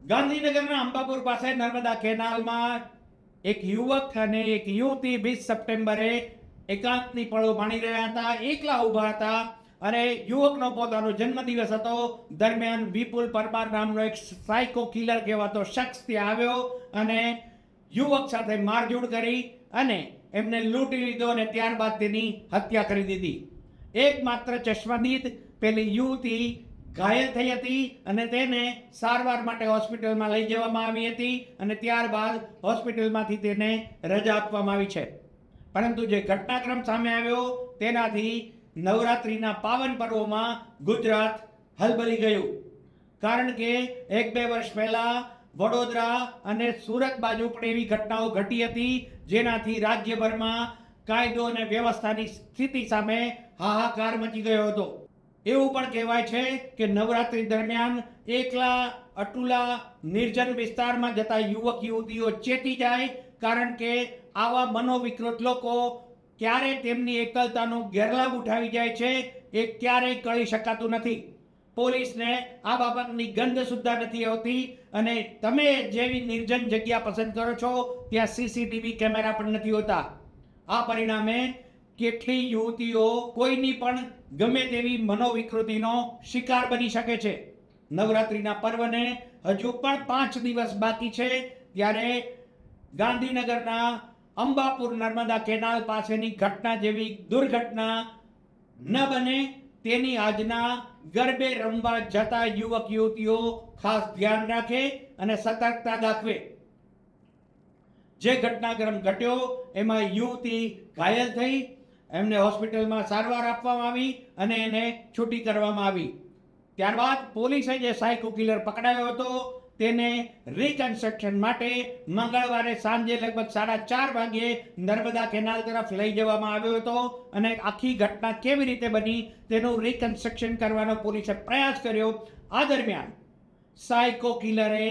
ગાંધીનગરના અંબાપુર પાસે નર્મદા કેનાલમાં એક યુવક અને એક યુવતી 20 સપ્ટેમ્બરે એકાંતની પળો માણી રહ્યા હતા, એકલા ઊભા હતા અને યુવકનો પોતાનો જન્મદિવસ હતો. દરમિયાન વિપુલ પરમાર નામનો એક સાયકો કિલર કહેવાતો શખ્સ ત્યાં આવ્યો અને યુવક સાથે મારઝૂડ કરી અને એમને લૂંટી લીધો અને ત્યારબાદ તેની હત્યા કરી દીધી. એકમાત્ર ચશ્માદીદ પેલી યુવતી ઘાયલ થઈ હતી અને તેને સારવાર માટે હોસ્પિટલમાં લઈ જવામાં આવી હતી અને ત્યારબાદ હોસ્પિટલમાંથી તેને રજા આપવામાં આવી છે. પરંતુ જે ઘટનાક્રમ સામે આવ્યો તેનાથી નવરાત્રિના પાવન પર્વોમાં ગુજરાત હલબલી ગયું. કારણ કે 1-2 વર્ષ પહેલા વડોદરા અને સુરત બાજુ પણ એવી ઘટનાઓ ઘટી હતી, જેનાથી રાજ્યભરમાં કાયદો અને વ્યવસ્થાની સ્થિતિ સામે હાહાકાર મચી ગયો હતો. એવું પણ કહેવાય છે કે નવરાત્રી દરમિયાન એકલા અટુલા નિર્જન વિસ્તારમાં જતા યુવક યુવતીઓ ચેતી જાય, કારણ કે આવા મનોવિકૃત લોકો ક્યારે તેમની એકલતાનો ગેરલાભ ઉઠાવી જાય છે એ ક્યારેય કળી શકાતું નથી. પોલીસને આ બાબતની ગંધ સુદ્ધા નથી આવતી અને તમે જેવી નિર્જન જગ્યા પસંદ કરો છો ત્યાં સીસીટીવી કેમેરા પણ નથી હોતા. આ પરિણામે કેટલી યુવતીઓ કોઈની પણ ગમે તેવી મનોવિકૃતિનો શિકાર બની શકે છે. નવરાત્રિના પર્વને હજુ પણ 5 દિવસ બાકી છે, ત્યારે ગાંધીનગરના અંબાપુર નર્મદા કેનાલ પાસેની ઘટના જેવી દુર્ઘટના ન બને તેની આજના ગરબે રમવા જતા યુવક યુવતીઓ ખાસ ધ્યાન રાખે અને સતર્કતા દાખવે. જે ઘટનાક્રમ ઘટ્યો એમાં યુવતી ઘાયલ થઈ, એમને હોસ્પિટલમાં સારવાર આપવામાં આવી અને એને છૂટી કરવામાં આવી. ત્યારબાદ પોલીસે જે સાયકો કિલર પકડાયો હતો તેને રિકન્સ્ટ્રક્શન માટે મંગળવારે સાંજે લગભગ 4:30 વાગ્યે નર્મદા કેનાલ તરફ લઈ જવામાં આવ્યો હતો અને આખી ઘટના કેવી રીતે બની તેનું રિકન્સ્ટ્રક્શન કરવાનો પોલીસે પ્રયાસ કર્યો. આ દરમિયાન સાયકો કિલરે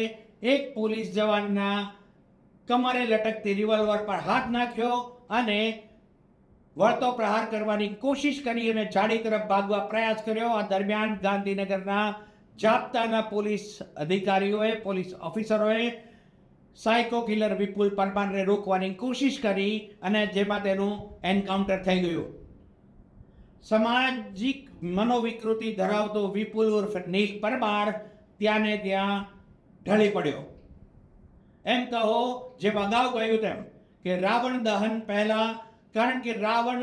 એક પોલીસ જવાનના કમરે લટકતી રિવોલ્વર પર હાથ નાખ્યો અને વળતો પ્રહાર કરવાની કોશિશ કરી અને જાડી તરફ ભાગવા પ્રયાસ કર્યો. આ દરમિયાન ગાંધીનગરના જાપ્તાના પોલીસ અધિકારીઓએ, પોલીસ ઓફિસરોએ સાયકો કિલર વિપુલ પરમારને રોકવાની કોશિશ કરી અને જેમાં તેનું એન્કાઉન્ટર થઈ ગયું. સામાજિક મનોવિકૃતિ ધરાવતો વિપુલ ઉર્ફ નીલ પરમાર ત્યાં ને ત્યાં ઢળી પડ્યો. એમ કહો, જેમ અગાઉ કહ્યું તેમ કે રાવણ દહન પહેલા, કારણ કે રાવણ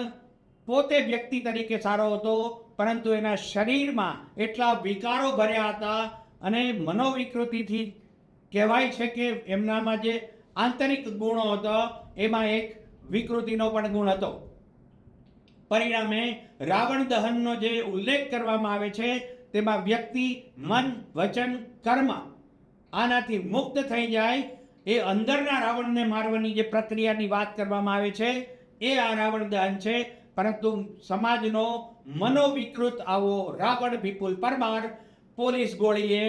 પોતે વ્યક્તિ તરીકે સારો હતો પરંતુ એના શરીરમાં એટલા વિકારો ભર્યા હતા અને મનોવિકૃતિથી કહેવાય છે કે એમનામાં જે આંતરિક ગુણો હતા એમાં એક વિકૃતિનો પણ ગુણ હતો. પરિણામે રાવણ દહનનો જે ઉલ્લેખ કરવામાં આવે છે તેમાં વ્યક્તિ મન, વચન, કર્મ આનાથી મુક્ત થઈ જાય એ અંદરના રાવણને મારવાની જે પ્રક્રિયાની વાત કરવામાં આવે છે એ આ રાવણ દહન છે. પરંતુ સમાજનો મનોવિકૃત આવો રાવણ વિપુલ પરમાર પોલીસ ગોળીએ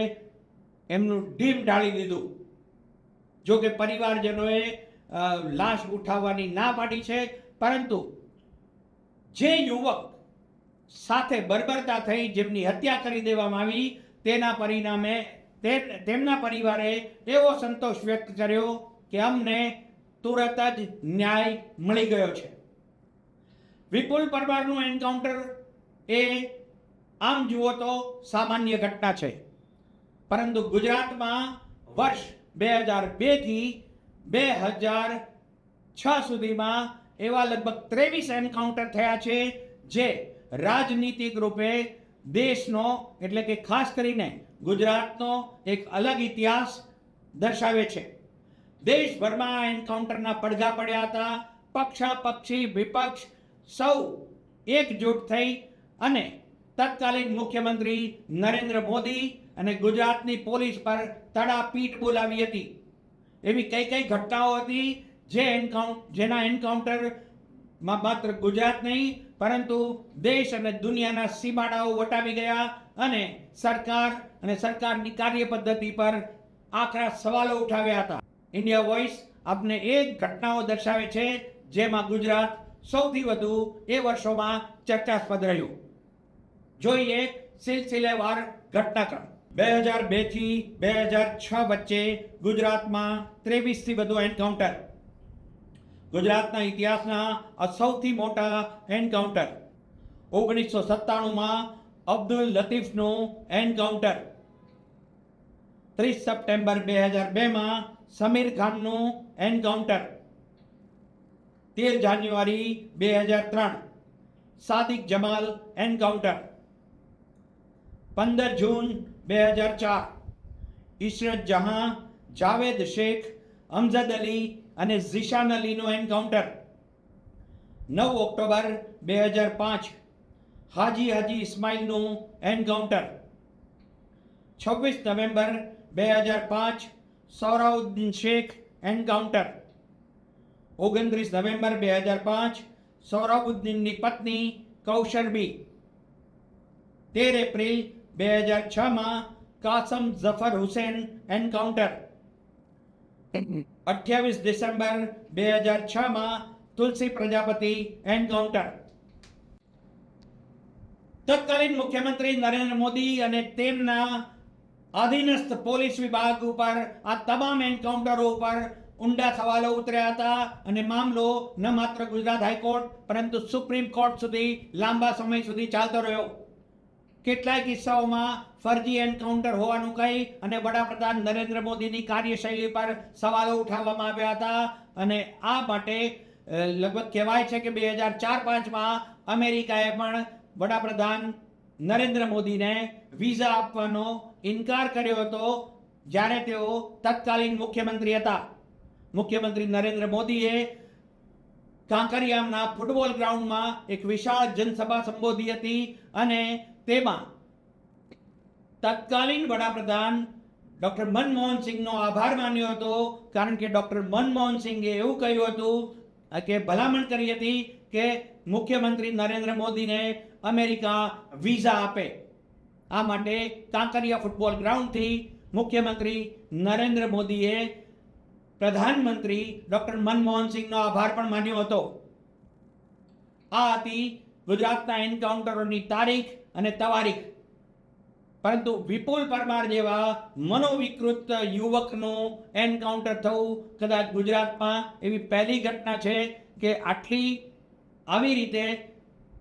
એમનું ઢીમ ઢાળી દીધું. જો કે પરિવારજનોએ લાશ ઉઠાવવાની ના પાડી છે, પરંતુ જે યુવક સાથે બર્બરતા થઈ, જેમની હત્યા કરી દેવામાં આવી, તેના પરિણામે તેમના પરિવારે એવો સંતોષ વ્યક્ત કર્યો કે અમને તુરત જ ન્યાય મળી ગયો છે. વિપુલ પરમારનું એન્કાઉન્ટર એ આમ જુઓ તો સામાન્ય ઘટના છે, પરંતુ ગુજરાતમાં વર્ષ 2002 થી 2006 સુધીમાં એવા લગભગ 23 એન્કાઉન્ટર થયા છે, જે રાજનીતિક રૂપે દેશનો એટલે કે ખાસ કરીને ગુજરાતનો એક અલગ ઇતિહાસ દર્શાવે છે. દેશભરમાં આ એન્કાઉન્ટરના પડઘા પડ્યા હતા. પક્ષાપક્ષી વિપક્ષ સૌ એકજૂટ થઈ અને તત્કાલીન મુખ્યમંત્રી નરેન્દ્ર મોદી અને ગુજરાતની પોલીસ પર તડાપીટ બોલાવી હતી. એવી કઈ કઈ ઘટનાઓ હતી જેના એન્કાઉન્ટરમાં માત્ર ગુજરાત નહીં પરંતુ દેશ અને દુનિયાના સીમાડાઓ વટાવી ગયા અને સરકાર અને સરકારની કાર્યપદ્ધતિ પર આકરા સવાલો ઉઠાવ્યા હતા. ઇન્ડિયા વોઇસ આપને એ ઘટનાઓ દર્શાવે છે જેમાં ગુજરાત સૌથી વધુ એ વર્ષોમાં ચર્ચાસ્પદ રહ્યું. જોઈએ સિલસિલેવાર ઘટનાક્રમ. 2002 થી 2006 વચ્ચે ગુજરાતમાં 23 થી વધુ એન્કાઉન્ટર. ગુજરાતના ઇતિહાસના આ સૌથી મોટા એન્કાઉન્ટર. 1997માં અબ્દુલ લતીફનું એન્કાઉન્ટર. 30 સપ્ટેમ્બર 2002માં સમીર ખાનનું encounter. 13 January 2003 Sadiq Jamal encounter. 15 June 2004 Ishrat Jahan, Javed Sheikh, Amjad Ali અને ઝીશાન અલીનું એન્કાઉન્ટર. 9 ઓક્ટોબર 2005 હાજી ઇસ્માઇલનું encounter. 26 November 2005 Sohrabuddin Sheikh encounter. 29 November 2005 સોહરાબુદ્દીનની પત્ની કૌશરબી. 13 એપ્રિલ 2006માં કાસમ ઝફર હુસૈન એન્કાઉન્ટર. 28 ડિસેમ્બર 2006માં તુલસી પ્રજાપતિ એન્કાઉન્ટર. તત્કાલીન મુખ્યમંત્રી નરેન્દ્ર મોદી અને તેમના આધીનસ્થ પોલીસ વિભાગ ઉપર આ તમામ એન્કાઉન્ટરો ઉપર ઊંડા સવાલો ઉતર્યા હતા અને મામલો ન માત્ર ગુજરાત હાઈકોર્ટ પરંતુ સુપ્રીમ કોર્ટ સુધી લાંબા સમય સુધી ચાલતો રહ્યો. કેટલાય કિસ્સાઓમાં ફરજી એન્કાઉન્ટર હોવાનું કહી અને વડાપ્રધાન નરેન્દ્ર મોદીની કાર્યશૈલી પર સવાલો ઉઠાવવામાં આવ્યા હતા અને આ માટે લગભગ કહેવાય છે કે 2004-05માં અમેરિકાએ પણ વડાપ્રધાન નરેન્દ્ર મોદીને વિઝા આપવાનો ઇનકાર કર્યો હતો જ્યારે તેઓ તત્કાલીન મુખ્યમંત્રી હતા. મુખ્યમંત્રી નરેન્દ્ર મોદીએ કાંકરિયાના ફૂટબોલ ગ્રાઉન્ડમાં એક વિશાળ જનસભા સંબોધી હતી અને તેમાં તત્કાલીન વડાપ્રધાન ડૉક્ટર મનમોહન સિંહનો આભાર માન્યો હતો કારણ કે ડૉક્ટર મનમોહન સિંહે એવું કહ્યું હતું કે ભલામણ કરી હતી કે મુખ્યમંત્રી નરેન્દ્ર મોદીને અમેરિકા વિઝા આપે. આ માટે કાંકરિયા ફૂટબોલ ગ્રાઉન્ડથી મુખ્યમંત્રી નરેન્દ્ર મોદીએ પ્રધાનમંત્રી ડૉક્ટર મનમોહન સિંહનો આભાર પણ માન્યો હતો. આ હતી ગુજરાતના એન્કાઉન્ટરોની તારીખ અને તવારીખ. પરંતુ વિપુલ પરમાર જેવા મનોવિકૃત યુવકનું એન્કાઉન્ટર થવું કદાચ ગુજરાતમાં એવી પહેલી ઘટના છે કે આવી રીતે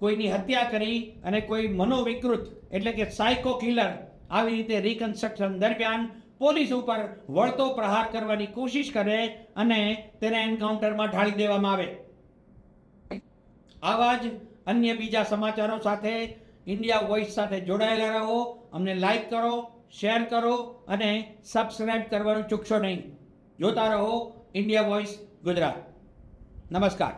કોઈની હત્યા કરી અને કોઈ મનોવિકૃત એટલે કે સાયકો કિલર આવી રીતે રિકન્સ્ટ્રક્શન દરમિયાન પોલીસ ઉપર વળતો પ્રહાર કરવાની કોશિશ કરે અને તેને એન્કાઉન્ટરમાં ઢાળી દેવામાં આવે. આવા જ અન્ય બીજા સમાચારો સાથે ઇન્ડિયા વોઇસ સાથે જોડાયેલા રહો. અમને લાઈક કરો, શેર કરો અને સબસ્ક્રાઇબ કરવાનું ચૂકશો નહીં. જોતા રહો ઇન્ડિયા વોઇસ ગુજરાત. નમસ્કાર.